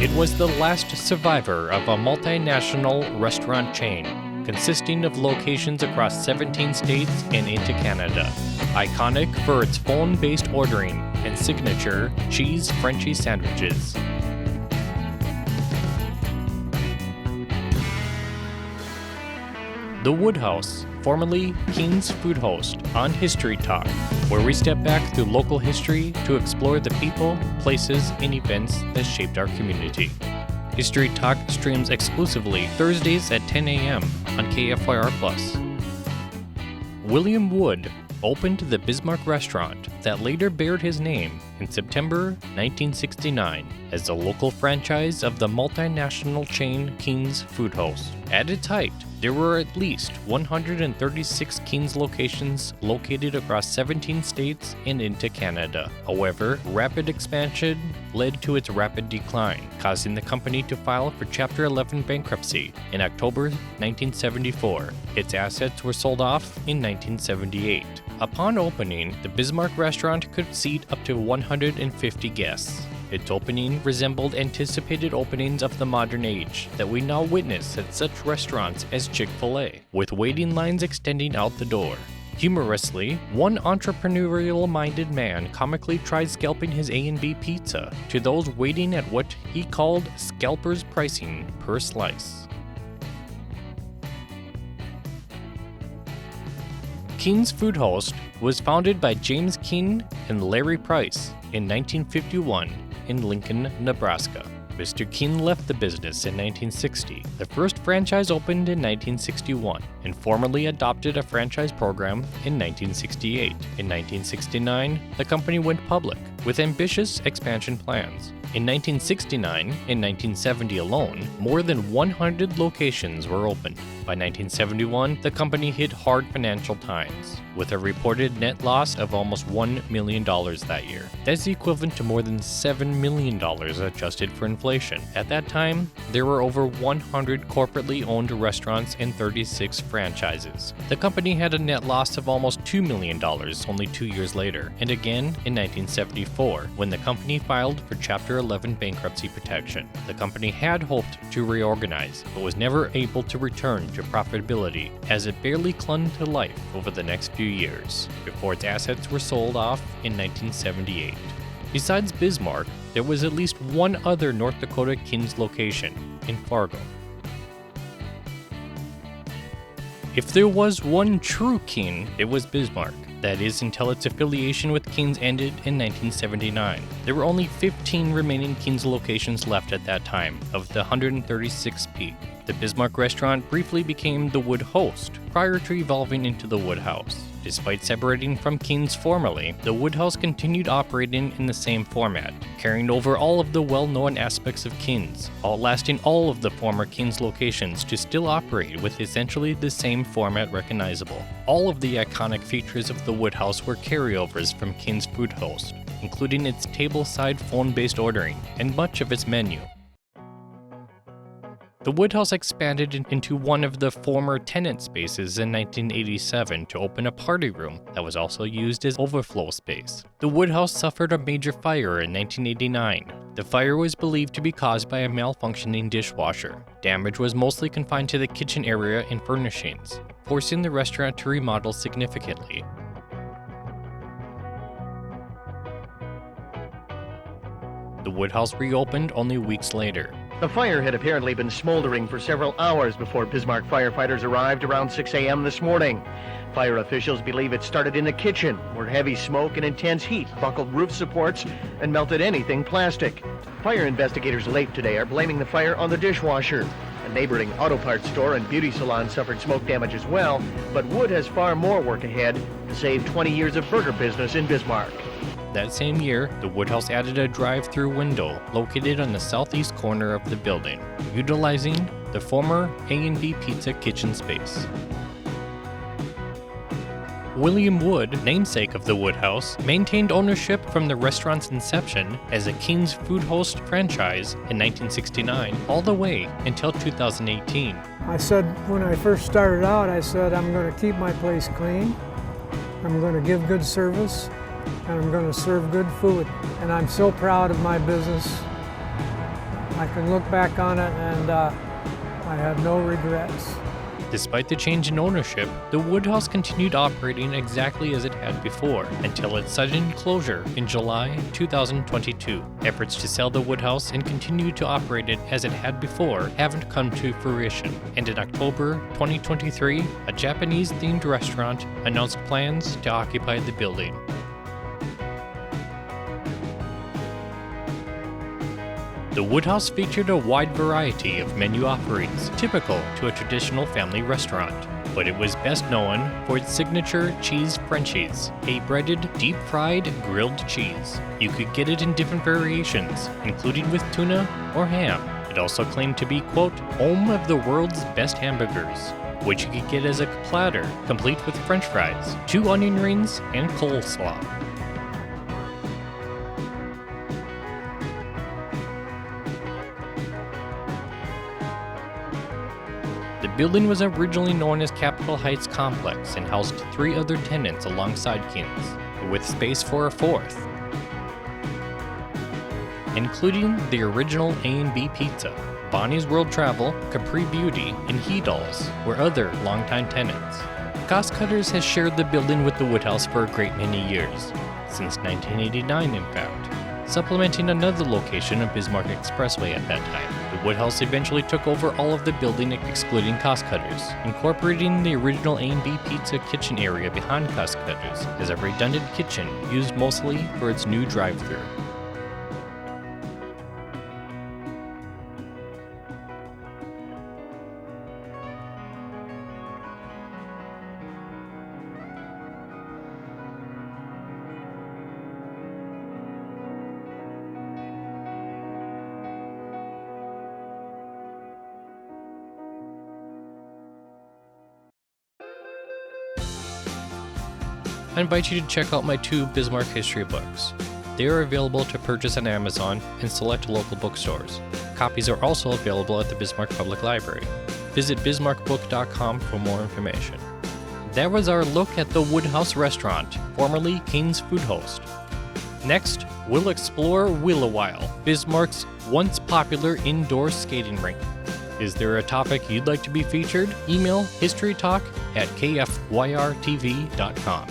It was the last survivor of a multinational restaurant chain, consisting of locations across 17 states and into Canada. Iconic for its phone-based ordering and signature Cheese Frenchee sandwiches. The Woodhouse, formerly Keen's Food Host, on History Talk, where we step back through local history to explore the people, places, and events that shaped our community. History Talk streams exclusively Thursdays at 10 a.m. on KFYR+. William Wood opened the Bismarck restaurant that later bared his name in September 1969 as the local franchise of the multinational chain Keen's Food Host. At its height, there were at least 136 Keen's locations located across 17 states and into Canada. However, rapid expansion led to its rapid decline, causing the company to file for Chapter 11 bankruptcy in October 1974. Its assets were sold off in 1978. Upon opening, the Bismarck restaurant could seat up to 150 guests. Its opening resembled anticipated openings of the modern age that we now witness at such restaurants as Chick-fil-A, with waiting lines extending out the door. Humorously, one entrepreneurial-minded man comically tried scalping his A and B pizza to those waiting at what he called scalpers pricing per slice. Keen's Food Host was founded by James Keen and Larry Price in 1951 in Lincoln, Nebraska. Mr. Keen left the business in 1960. The first franchise opened in 1961 and formally adopted a franchise program in 1968. In 1969, the company went public with ambitious expansion plans. In 1969 and 1970 alone, more than 100 locations were opened. By 1971, the company hit hard financial times, with a reported net loss of almost $1 million that year. That's equivalent to more than $7 million adjusted for inflation. At that time, there were over 100 corporately owned restaurants and 36 franchises. The company had a net loss of almost $2 million only 2 years later, and again in 1974, when the company filed for Chapter 11 bankruptcy protection. The company had hoped to reorganize, but was never able to return to profitability as it barely clung to life over the next few years, before its assets were sold off in 1978. Besides Bismarck, there was at least one other North Dakota Keen's location, in Fargo. If there was one true Keen, it was Bismarck. That is, until its affiliation with Keen's ended in 1979. There were only 15 remaining Keen's locations left at that time, of the 136 peak. The Bismarck restaurant briefly became the Wood Host, prior to evolving into the Woodhouse. Despite separating from Keen's formerly, the Woodhouse continued operating in the same format, carrying over all of the well-known aspects of Keen's, outlasting all of the former Keen's locations to still operate with essentially the same format recognizable. All of the iconic features of the Woodhouse were carryovers from Keen's Food Host, including its table-side phone-based ordering and much of its menu. The Woodhouse expanded into one of the former tenant spaces in 1987 to open a party room that was also used as overflow space. The Woodhouse suffered a major fire in 1989. The fire was believed to be caused by a malfunctioning dishwasher. Damage was mostly confined to the kitchen area and furnishings, forcing the restaurant to remodel significantly. The Woodhouse reopened only weeks later. The fire had apparently been smoldering for several hours before Bismarck firefighters arrived around 6 a.m. this morning. Fire officials believe it started in the kitchen, where heavy smoke and intense heat buckled roof supports and melted anything plastic. Fire investigators late today are blaming the fire on the dishwasher. A neighboring auto parts store and beauty salon suffered smoke damage as well, but Wood has far more work ahead to save 20 years of burger business in Bismarck. That same year, the Woodhouse added a drive-through window located on the southeast corner of the building, utilizing the former A&B Pizza kitchen space. William Wood, namesake of the Woodhouse, maintained ownership from the restaurant's inception as a Keen's Food Host franchise in 1969 all the way until 2018. I said, when I first started out, I said, I'm going to keep my place clean, I'm going to give good service, and I'm going to serve good food. And I'm so proud of my business. I can look back on it and I have no regrets. Despite the change in ownership, the Woodhouse continued operating exactly as it had before until its sudden closure in July 2022. Efforts to sell the Woodhouse and continue to operate it as it had before haven't come to fruition, and in October 2023, a Japanese-themed restaurant announced plans to occupy the building. The Woodhouse featured a wide variety of menu offerings, typical to a traditional family restaurant, but it was best known for its signature Cheese Frenchies, a breaded, deep-fried, grilled cheese. You could get it in different variations, including with tuna or ham. It also claimed to be, quote, home of the world's best hamburgers, which you could get as a platter, complete with french fries, 2 onion rings, and coleslaw. The building was originally known as Capitol Heights Complex and housed 3 other tenants alongside King's, with space for a 4th, including the original A&B Pizza. Bonnie's World Travel, Capri Beauty, and He Dolls were other longtime tenants. Cost Cutters has shared the building with the Woodhouse for a great many years, since 1989 in fact, supplementing another location of Bismarck Expressway at that time. The Woodhouse eventually took over all of the building excluding Cost Cutters, incorporating the original A&B Pizza kitchen area behind Cost Cutters as a redundant kitchen used mostly for its new drive-thru. I invite you to check out my 2 Bismarck history books. They are available to purchase on Amazon and select local bookstores. Copies are also available at the Bismarck Public Library. Visit bismarckbook.com for more information. That was our look at the Woodhouse Restaurant, formerly King's Food Host. Next, we'll explore Willowile, Bismarck's once popular indoor skating rink. Is there a topic you'd like to be featured? Email historytalk@kfyrtv.com.